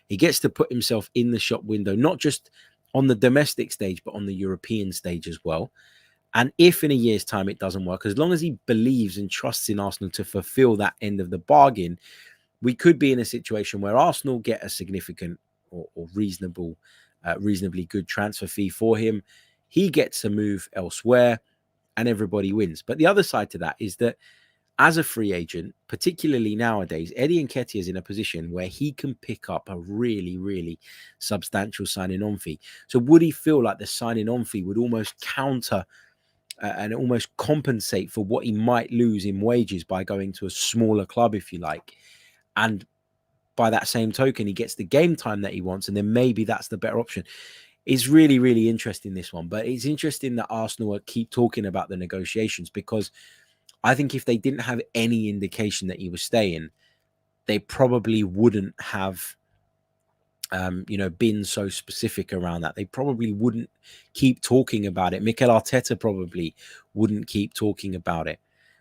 B: He gets to put himself in the shop window, not just on the domestic stage, but on the European stage as well. And if in a year's time it doesn't work, as long as he believes and trusts in Arsenal to fulfill that end of the bargain, we could be in a situation where Arsenal get a significant or reasonably good transfer fee for him. He gets a move elsewhere and everybody wins. But the other side to that is that as a free agent, particularly nowadays, Eddie Nketiah is in a position where he can pick up a really, really substantial signing on fee. So would he feel like the signing on fee would almost counter and almost compensate for what he might lose in wages by going to a smaller club, if you like? And by that same token, he gets the game time that he wants, and then maybe that's the better option. It's really, really interesting, this one. But it's interesting that Arsenal keep talking about the negotiations, because I think if they didn't have any indication that he was staying, they probably wouldn't have, been so specific around that. They probably wouldn't keep talking about it. Mikel Arteta probably wouldn't keep talking about it.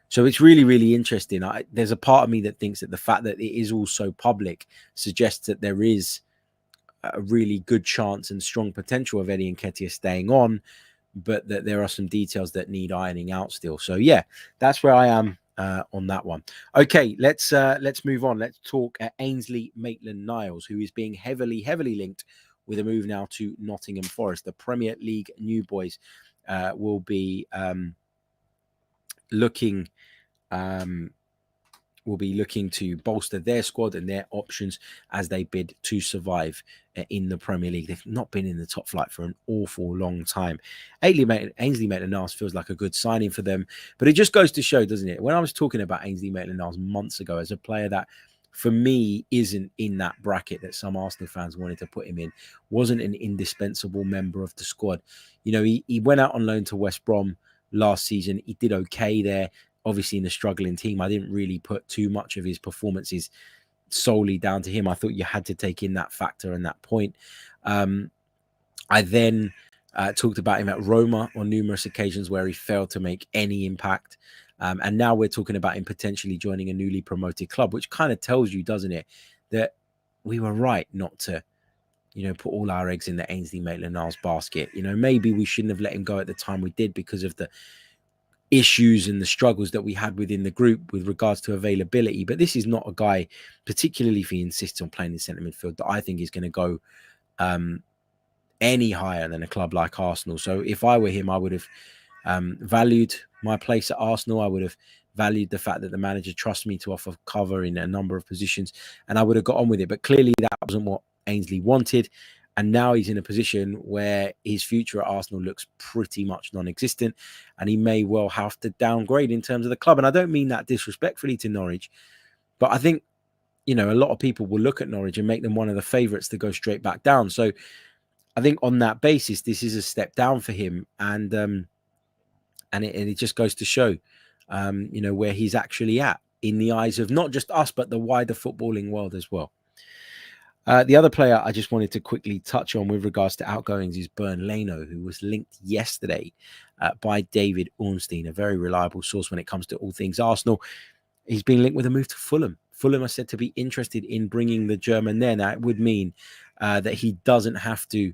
B: So it's really, really interesting. There's a part of me that thinks that the fact that it is all so public suggests that there is a really good chance and strong potential of Eddie Nketiah staying on, but that there are some details that need ironing out still. So yeah, that's where I am on that one. Okay, let's move on. Let's talk Ainsley Maitland-Niles, who is being heavily linked with a move now to Nottingham Forest. The Premier League new boys will be looking to bolster their squad and their options as they bid to survive in the Premier League. They've not been in the top flight for an awful long time. Ainsley Maitland-Niles feels like a good signing for them, but it just goes to show, doesn't it? When I was talking about Ainsley Maitland-Niles months ago as a player that, for me, isn't in that bracket that some Arsenal fans wanted to put him in, wasn't an indispensable member of the squad. He went out on loan to West Brom last season. He did okay there. Obviously, in the struggling team, I didn't really put too much of his performances solely down to him. I thought you had to take in that factor and that point. I then talked about him at Roma on numerous occasions where he failed to make any impact. And now we're talking about him potentially joining a newly promoted club, which kind of tells you, doesn't it, that we were right not to, put all our eggs in the Ainsley Maitland-Niles basket. Maybe we shouldn't have let him go at the time we did because of the issues and the struggles that we had within the group with regards to availability. But this is not a guy, particularly if he insists on playing in centre midfield, that I think is going to go any higher than a club like Arsenal. So if I were him, I would have valued my place at Arsenal. I would have valued the fact that the manager trusts me to offer cover in a number of positions, and I would have got on with it. But clearly that wasn't what Ainsley wanted. And now he's in a position where his future at Arsenal looks pretty much non-existent, and he may well have to downgrade in terms of the club. And I don't mean that disrespectfully to Norwich, but I think, a lot of people will look at Norwich and make them one of the favourites to go straight back down. So I think on that basis, this is a step down for him. And it just goes to show, where he's actually at in the eyes of not just us, but the wider footballing world as well. The other player I just wanted to quickly touch on with regards to outgoings is Bernd Leno, who was linked yesterday by David Ornstein, a very reliable source when it comes to all things Arsenal. He's been linked with a move to Fulham. Fulham are said to be interested in bringing the German there. Now, it would mean that he doesn't have to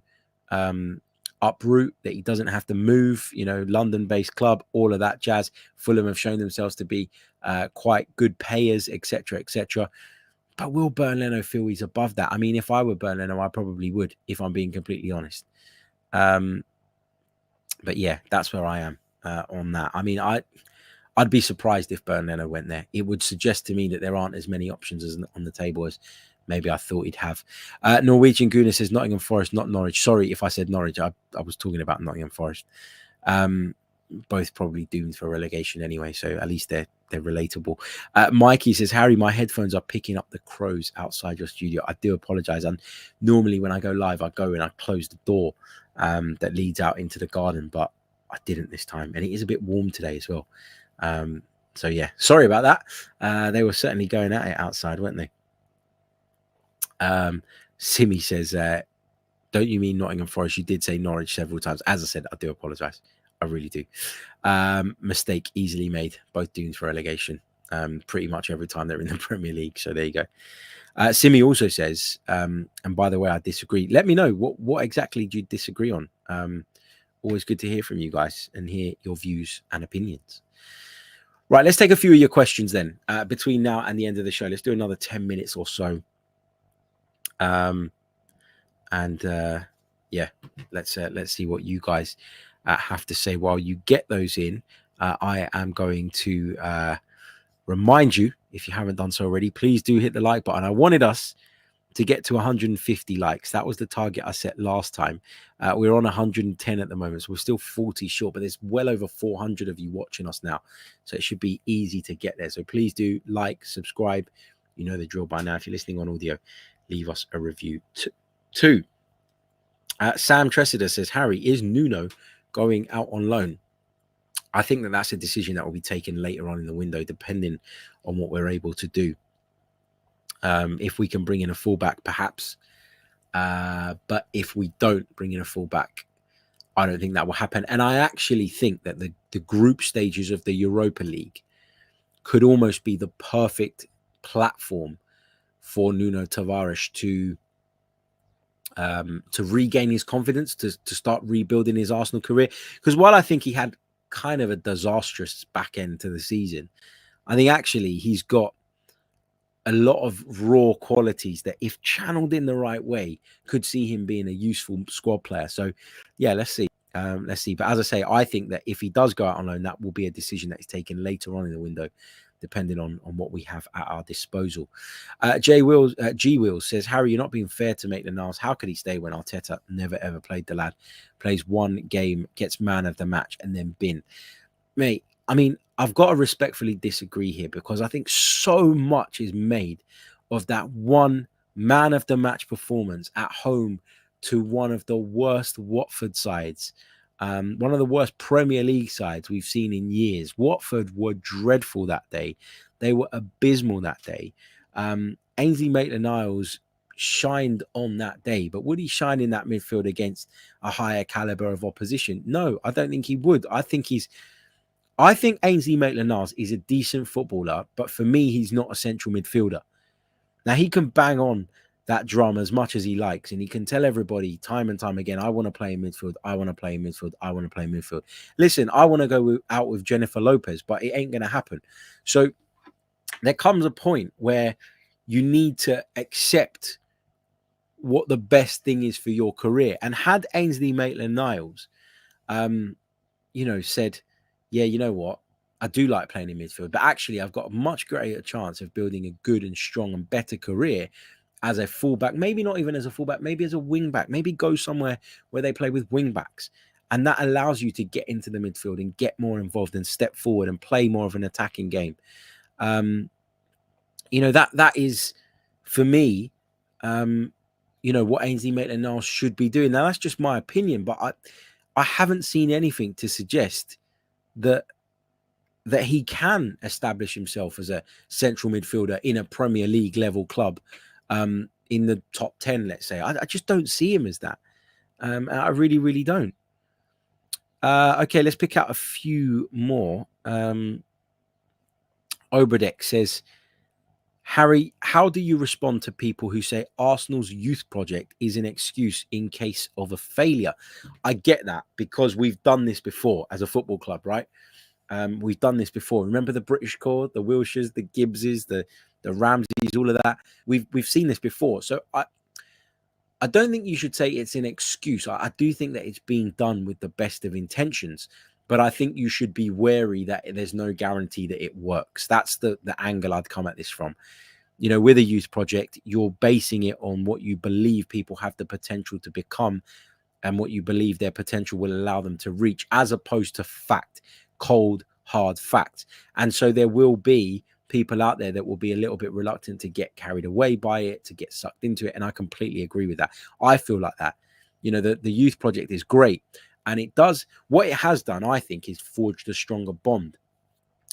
B: uproot, that he doesn't have to move, London-based club, all of that jazz. Fulham have shown themselves to be quite good payers, etc., etc. But will Bernd Leno feel he's above that? I mean, if I were Bernd Leno, I probably would, if I'm being completely honest. But yeah, that's where I am on that. I mean, I'd be surprised if Bernardo went there. It would suggest to me that there aren't as many options as on the table as maybe I thought he'd have. Norwegian Gooner says Nottingham Forest, not Norwich. Sorry if I said Norwich. I was talking about Nottingham Forest. Both probably doomed for relegation anyway, so at least they're relatable. Mikey says, Harry, my headphones are picking up the crows outside your studio. I do apologize. And normally when I go live, I go and I close the door that leads out into the garden, but I didn't this time, and it is a bit warm today as well. So yeah, sorry about that. They were certainly going at it outside, weren't they? Simi says, don't you mean Nottingham Forest? You did say Norwich several times. As I said, I do apologize. I really do. Mistake easily made. Both doomed for relegation pretty much every time they're in the Premier League. So there you go. Simi also says, and by the way, I disagree. Let me know what exactly do you disagree on. Always good to hear from you guys and hear your views and opinions. Right, let's take a few of your questions then. Between now and the end of the show, let's do another 10 minutes or so. Yeah, let's see what you guys have to say. While you get those in, I am going to remind you, if you haven't done so already, please do hit the like button. I wanted us to get to 150 likes. That was the target I set last time. We're on 110 at the moment, so we're still 40 short, but there's well over 400 of you watching us now, so it should be easy to get there. So please do like, subscribe. You know the drill by now. If you're listening on audio, leave us a review too. Sam Tressida says, Harry, is Nuno going out on loan? I think that's a decision that will be taken later on in the window, depending on what we're able to do. If we can bring in a fullback, perhaps. But if we don't bring in a fullback, I don't think that will happen. And I actually think that the group stages of the Europa League could almost be the perfect platform for Nuno Tavares to regain his confidence, to start rebuilding his Arsenal career. Because while I think he had kind of a disastrous back end to the season, I think actually he's got a lot of raw qualities that, if channeled in the right way, could see him being a useful squad player. So yeah, let's see. But as I say, I think that if he does go out on loan, that will be a decision that is taken later on in the window, depending on what we have at our disposal. G Wills says, Harry, you're not being fair to Maitland-Niles. How could he stay when Arteta never ever played the lad? Plays one game, gets man of the match, and then bin. Mate, I mean, I've got to respectfully disagree here, because I think so much is made of that one man of the match performance at home to one of the worst Watford sides, one of the worst Premier League sides we've seen in years. Watford were dreadful that day. They were abysmal that day. Ainsley Maitland-Niles shined on that day, but would he shine in that midfield against a higher caliber of opposition? No, I don't think he would. I think Ainsley Maitland-Niles is a decent footballer, but for me, he's not a central midfielder. Now, he can bang on that drum as much as he likes, and he can tell everybody time and time again, I want to play in midfield, I want to play in midfield, I want to play in midfield. Listen, I want to go out with Jennifer Lopez, but it ain't going to happen. So there comes a point where you need to accept what the best thing is for your career. And had Ainsley Maitland-Niles, said, yeah, you know what? I do like playing in midfield, but actually I've got a much greater chance of building a good and strong and better career as a fullback, maybe not even as a fullback, maybe as a wing back, maybe go somewhere where they play with wing backs. And that allows you to get into the midfield and get more involved and step forward and play more of an attacking game. That is, for me, what Ainsley Maitland-Niles should be doing. Now, that's just my opinion, but I haven't seen anything to suggest that he can establish himself as a central midfielder in a Premier League level club, in the top 10, let's say. I just don't see him as that. I really, really don't. Okay, let's pick out a few more. Obradek says, Harry, how do you respond to people who say Arsenal's youth project is an excuse in case of a failure? I get that, because we've done this before as a football club, right? We've done this before. Remember the British core, the Wilshires, the Gibbses, the Ramseys, all of that. We've seen this before. So I don't think you should say it's an excuse. I do think that it's being done with the best of intentions. but I think you should be wary that there's no guarantee that it works. That's the angle I'd come at this from. You know, with a youth project, you're basing it on what you believe people have the potential to become and what you believe their potential will allow them to reach, as opposed to fact, cold, hard fact. And so there will be people out there that will be a little bit reluctant to get carried away by it, to get sucked into it. And I completely agree with that. I feel like that. You know, the youth project is great. And it does, what it has done, I think, is forged a stronger bond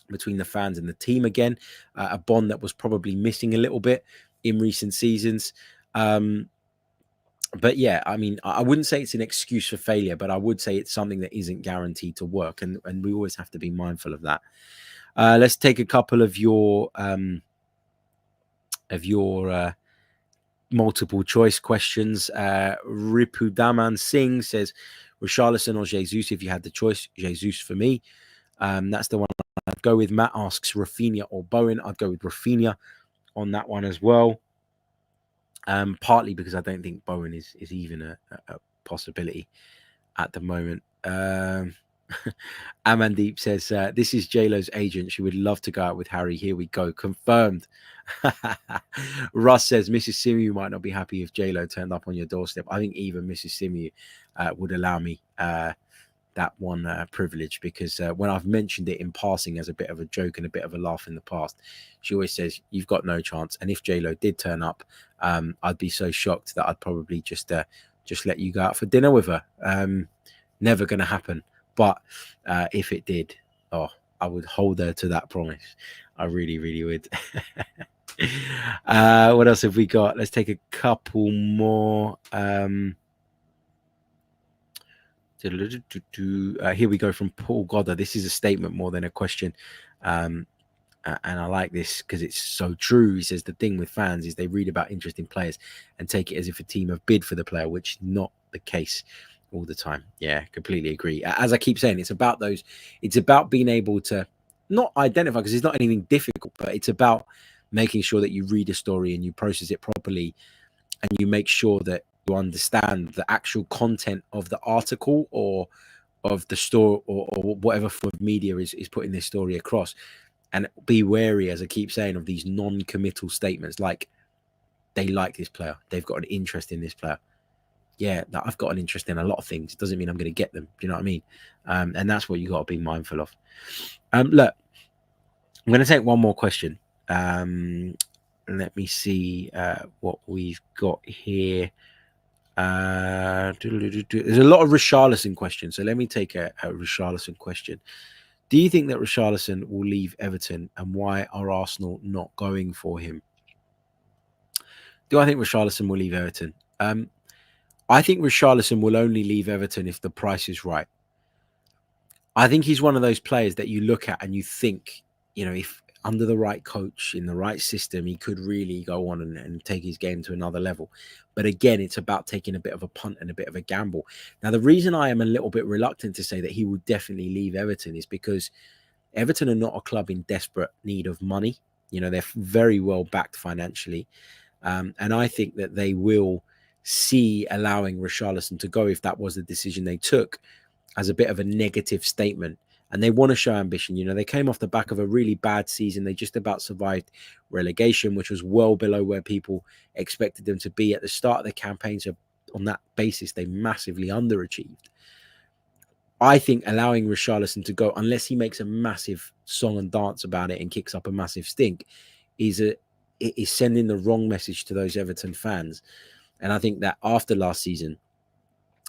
B: between the fans and the team again, a bond that was probably missing a little bit in recent seasons. But yeah, I mean, I wouldn't say it's an excuse for failure, but I would say it's something that isn't guaranteed to work. And we always have to be mindful of that. Let's take a couple of your multiple choice questions. Ripudaman Singh says, Richarlison or Jesus if you had the choice? Jesus for me. That's the one I'd go with. Matt asks Raphinha or Bowen. I'd go with Raphinha on that one as well. Partly because I don't think Bowen is even a possibility at the moment. Amandeep says, this is JLo's agent. She would love to go out with Harry. Here we go. Confirmed. Russ says, Mrs. Symeou might not be happy if JLo turned up on your doorstep. I think even Mrs. Symeou would allow me that one privilege, because when I've mentioned it in passing as a bit of a joke and a bit of a laugh in the past, she always says, you've got no chance. And if JLo did turn up, I'd be so shocked that I'd probably just let you go out for dinner with her. Never going to happen. But if it did, I would hold her to that promise. I really, really would. What else have we got? Let's take a couple more. Here we go from Paul Godder. This is a statement more than a question. And I like this because it's so true. He says the thing with fans is they read about interesting players and take it as if a team have bid for the player, which is not the case all the time. Yeah, completely agree. As I keep saying, it's about being able to not identify, because it's not anything difficult, but it's about making sure that you read a story and you process it properly, and you make sure that you understand the actual content of the article or of the story, or whatever form of media is putting this story across. And be wary, as I keep saying, of these non-committal statements like, they like this player, they've got an interest in this player. Yeah, I've got an interest in a lot of things. It doesn't mean I'm going to get them. Do you know what I mean? And that's what you got to be mindful of. Look, I'm going to take one more question. Let me see what we've got here. There's a lot of Richarlison questions, so let me take a Richarlison question. Do you think that Richarlison will leave Everton, and why are Arsenal not going for him? Do I think Richarlison will leave Everton? I think Richarlison will only leave Everton if the price is right. I think he's one of those players that you look at and you think, you know, if under the right coach, in the right system, he could really go on and take his game to another level. But again, it's about taking a bit of a punt and a bit of a gamble. Now, the reason I am a little bit reluctant to say that he will definitely leave Everton is because Everton are not a club in desperate need of money. You know, they're very well backed financially. And I think that they will see allowing Richarlison to go, if that was the decision they took, as a bit of a negative statement. And they want to show ambition. You know, they came off the back of a really bad season. They just about survived relegation, which was well below where people expected them to be at the start of the campaign. So on that basis, they massively underachieved. I think allowing Richarlison to go, unless he makes a massive song and dance about it and kicks up a massive stink, is sending the wrong message to those Everton fans. And I think that after last season,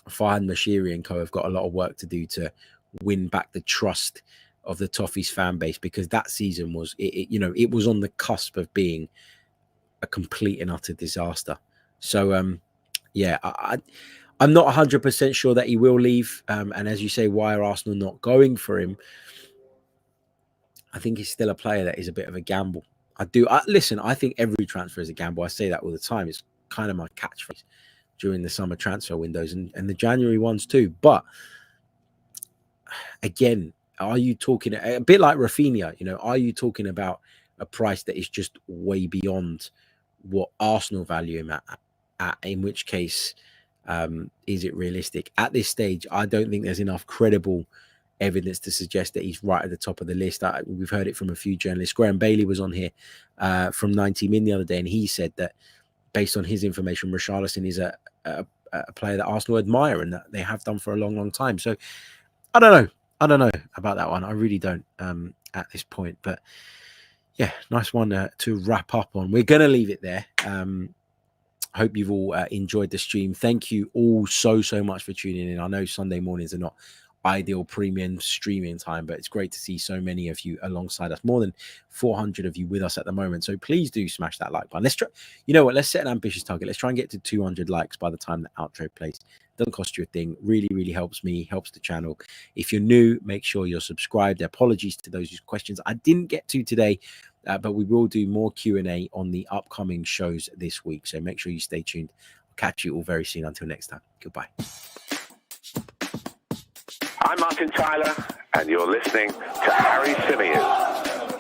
B: Farhad Moshiri and co have got a lot of work to do to win back the trust of the Toffees fan base, because that season was, it was on the cusp of being a complete and utter disaster. So, yeah, I'm not 100% sure that he will leave. And as you say, why are Arsenal not going for him? I think he's still a player that is a bit of a gamble. Listen, I think every transfer is a gamble. I say that all the time. It's kind of my catchphrase during the summer transfer windows and the January ones too. But again, are you talking a bit like Raphinha? You know, are you talking about a price that is just way beyond what Arsenal value him at? In which case, is it realistic at this stage? I don't think there's enough credible evidence to suggest that he's right at the top of the list. We've heard it from a few journalists. Graham Bailey was on here from 90 Min the other day, and he said that based on his information, Richarlison is a player that Arsenal admire and that they have done for a long, long time. So I don't know about that one. I really don't at this point. But yeah, nice one to wrap up on. We're going to leave it there. Hope you've all enjoyed the stream. Thank you all so much for tuning in. I know Sunday mornings are not ideal premium streaming time, but it's great to see so many of you alongside us. More than 400 of you with us at the moment. So please do smash that like button. Let's try, you know what, let's set an ambitious target. Let's try and get to 200 likes by the time the outro plays. Doesn't cost you a thing. Really helps me, helps the channel. If you're new, make sure you're subscribed. Apologies to those whose questions I didn't get to today, but we will do more Q&A on the upcoming shows this week. So make sure you stay tuned. I'll catch you all very soon. Until next time, goodbye.
A: I'm Martin Tyler, and you're listening to Harry Symeou.